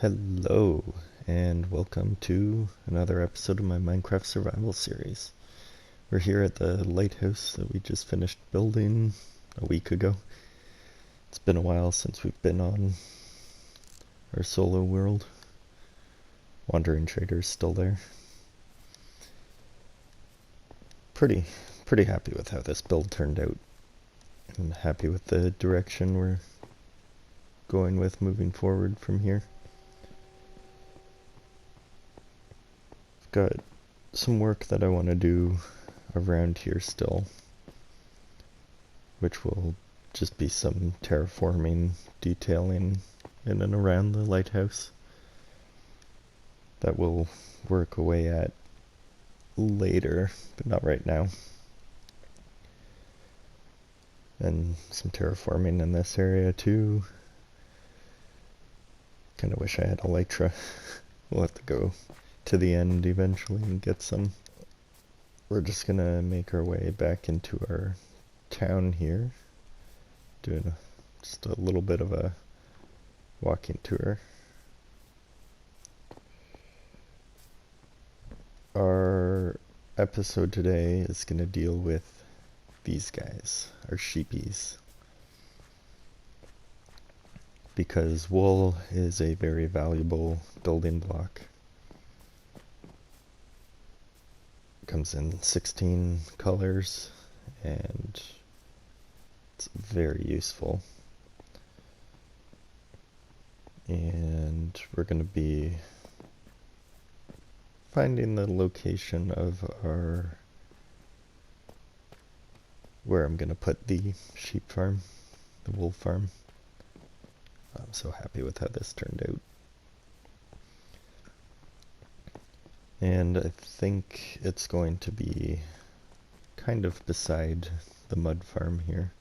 Hello, and welcome to another episode of my Minecraft survival series. We're here at the lighthouse that we just finished building a week ago. It's been a while since we've been on our solo world. Wandering Trader's still there. Pretty happy with how this build turned out. I'm happy with the direction we're going with moving forward from here. Got some work that I want to do around here still, which will just be some terraforming, detailing in and around the lighthouse that we'll work away at later, but not right now. And some terraforming in this area too. Kinda wish I had elytra. We'll have to go to the end eventually and get some. We're just gonna make our way back into our town here, doing just a little bit of a walking tour. Our episode today is gonna deal with these guys, our sheepies, because wool is a very valuable building block. Comes in 16 colors and it's very useful. And we're going to be finding the location of where I'm going to put the sheep farm, the wool farm. I'm so happy with how this turned out. And I think it's going to be kind of beside the mud farm here.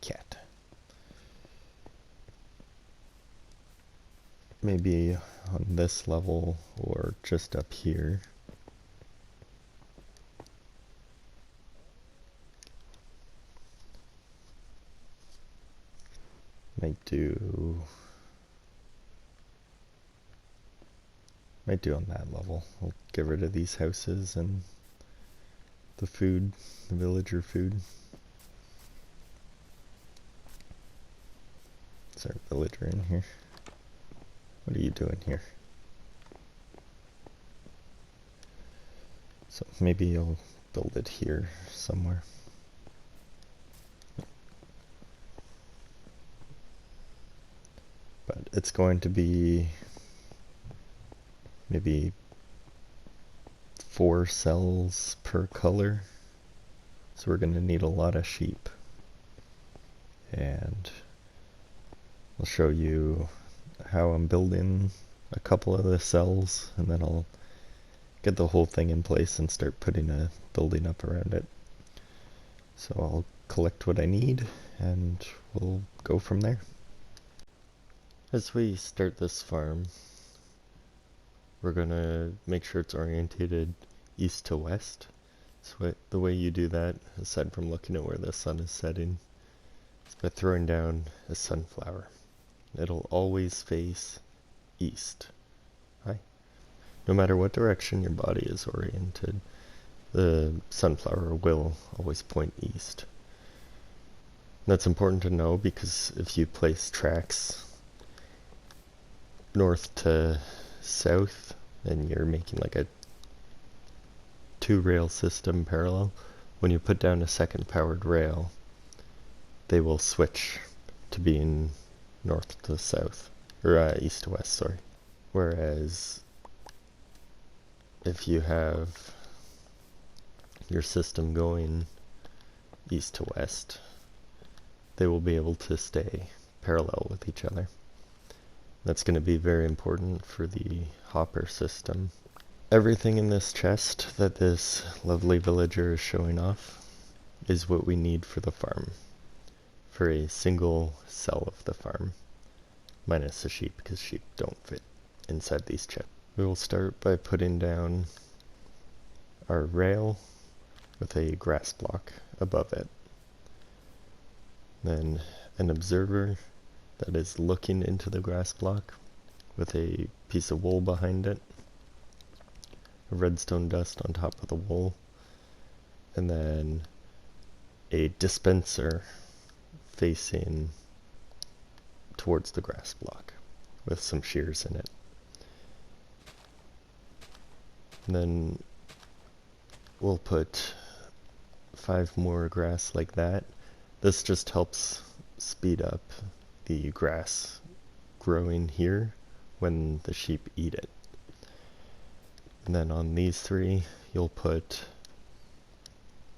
Cat. Maybe on this level or just up here. Might do on that level. We'll get rid of these houses and the food, the villager food. Is our villager in here? What are you doing here? So maybe I'll build it here somewhere. But it's going to be maybe 4 cells per color. So we're going to need a lot of sheep. And I'll show you how I'm building a couple of the cells, and then I'll get the whole thing in place and start putting a building up around it. So I'll collect what I need and we'll go from there. As we start this farm, we're gonna make sure it's orientated east to west. So the way you do that, aside from looking at where the sun is setting, is by throwing down a sunflower. It'll always face east. Right? No matter what direction your body is oriented, the sunflower will always point east. That's important to know because if you place tracks north to south and you're making like a 2-rail system parallel, when you put down a second powered rail, they will switch to being north to south, or east to west, sorry. Whereas if you have your system going east to west, they will be able to stay parallel with each other. That's going to be very important for the hopper system. Everything in this chest that this lovely villager is showing off is what we need for the farm, for a single cell of the farm, minus the sheep, because sheep don't fit inside these chests. We will start by putting down our rail with a grass block above it. Then an observer that is looking into the grass block with a piece of wool behind it, a redstone dust on top of the wool, and then a dispenser facing towards the grass block with some shears in it. And then we'll put 5 more grass like that. This just helps speed up the grass growing here when the sheep eat it. And then on these 3, you'll put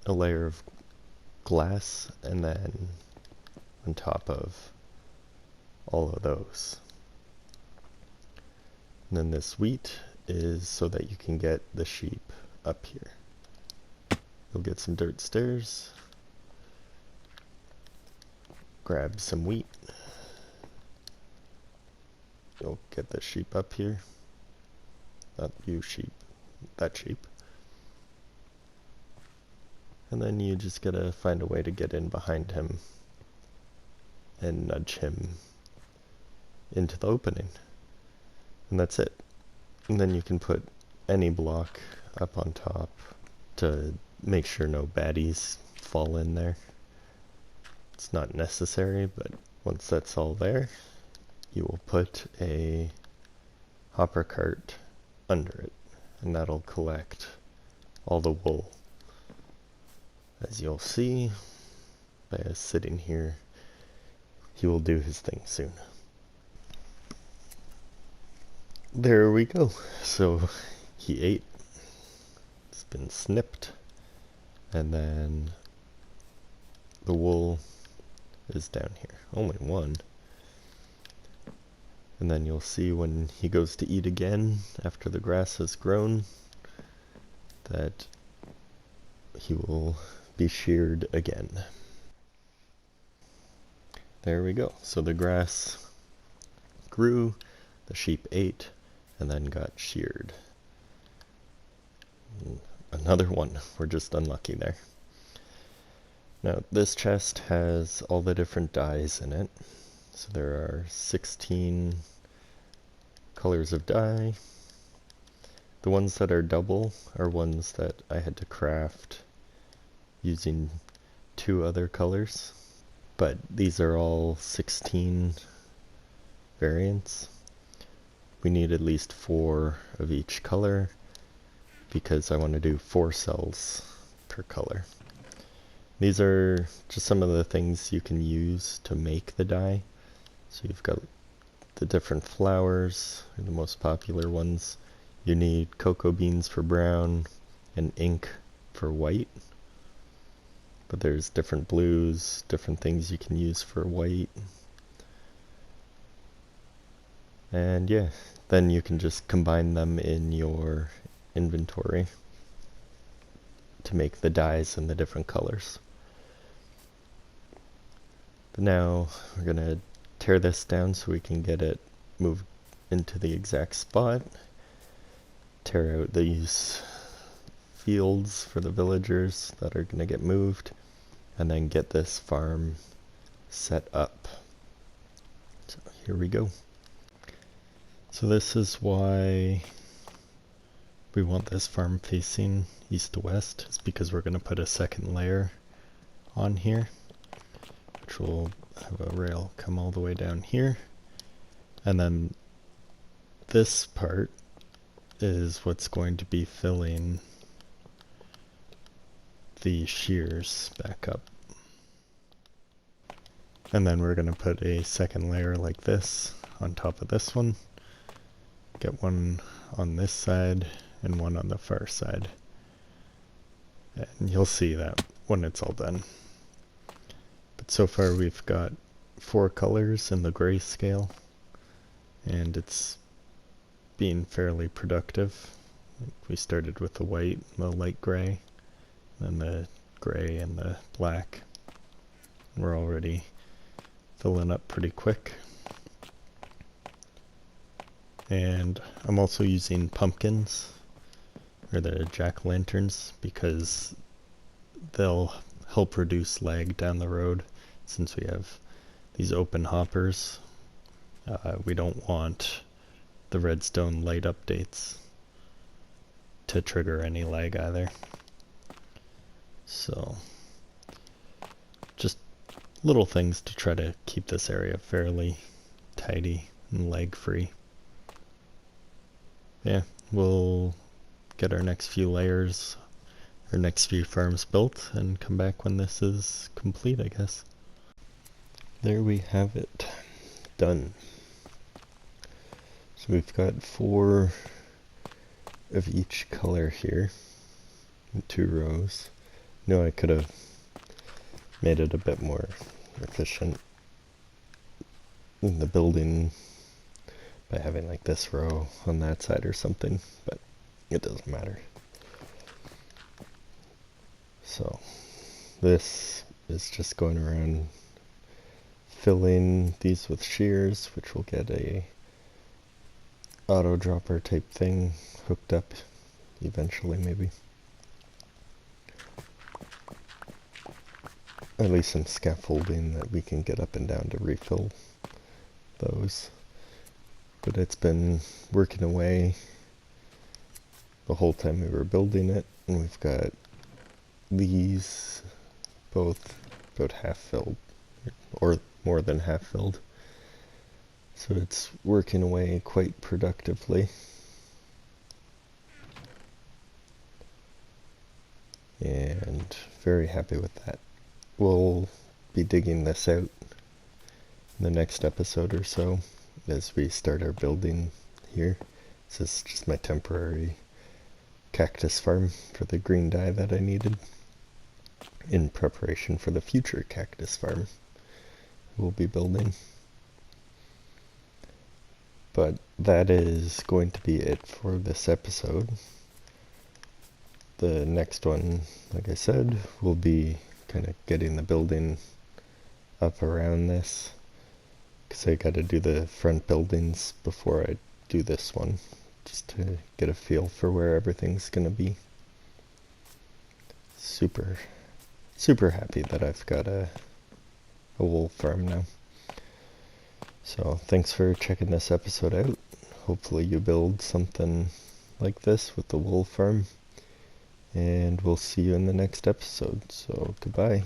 a layer of glass, and then on top of all of those. And then this wheat is so that you can get the sheep up here. You'll get some dirt stairs, grab some wheat, you'll get the sheep up here. Not you sheep, that sheep. And then you just gotta find a way to get in behind him and nudge him into the opening. And that's it. And then you can put any block up on top to make sure no baddies fall in there. It's not necessary, but once that's all there, you will put a hopper cart under it, and that'll collect all the wool. As you'll see by us sitting here, he will do his thing soon. There we go. So he ate, it's been snipped, and then the wool is down here. Only one. And then you'll see when he goes to eat again after the grass has grown that he will be sheared again. There we go. So the grass grew, the sheep ate, and then got sheared. Another one. We're just unlucky there. Now this chest has all the different dyes in it. So there are 16 colors of dye. The ones that are double are ones that I had to craft using 2 other colors. But these are all 16 variants. We need at least 4 of each color because I want to do 4 cells per color. These are just some of the things you can use to make the dye. So you've got the different flowers, the most popular ones. You need cocoa beans for brown and ink for white. But there's different blues, different things you can use for white. And yeah, then you can just combine them in your inventory to make the dyes in the different colors. But now we're going to tear this down so we can get it moved into the exact spot. Tear out these fields for the villagers that are going to get moved, and then get this farm set up. So here we go. So this is why we want this farm facing east to west. It's because we're going to put a second layer on here, which will have a rail come all the way down here. And then this part is what's going to be filling the shears back up. And then we're going to put a second layer like this on top of this one. Get one on this side and one on the far side. And you'll see that when it's all done. But so far we've got 4 colors in the grayscale, and it's being fairly productive. We started with the white, the light gray, then the gray and the black. We're already filling up pretty quick. And I'm also using pumpkins, or the jack-o'-lanterns, because they'll help reduce lag down the road, since we have these open hoppers. We don't want the redstone light updates to trigger any lag either. So just little things to try to keep this area fairly tidy and lag free. Yeah, we'll get our next few layers, our next few farms built, and come back when this is complete, I guess. There we have it. Done. So we've got 4 of each color here in 2 rows. No, I could have made it a bit more efficient in the building by having like this row on that side or something, but it doesn't matter. So this is just going around filling these with shears, which will get a auto dropper type thing hooked up eventually, maybe. At least some scaffolding that we can get up and down to refill those. But it's been working away the whole time we were building it, and we've got these both about half filled, or more than half filled. So it's working away quite productively. And very happy with that. We'll be digging this out in the next episode or so as we start our building here. This is just my temporary cactus farm for the green dye that I needed in preparation for the future cactus farm we'll be building. But that is going to be it for this episode. The next one, like I said, will be kind of getting the building up around this, because I got to do the front buildings before I do this one, just to get a feel for where everything's going to be. Super happy that I've got a wool farm now. So thanks for checking this episode out. Hopefully you build something like this with the wool farm, and we'll see you in the next episode. So goodbye.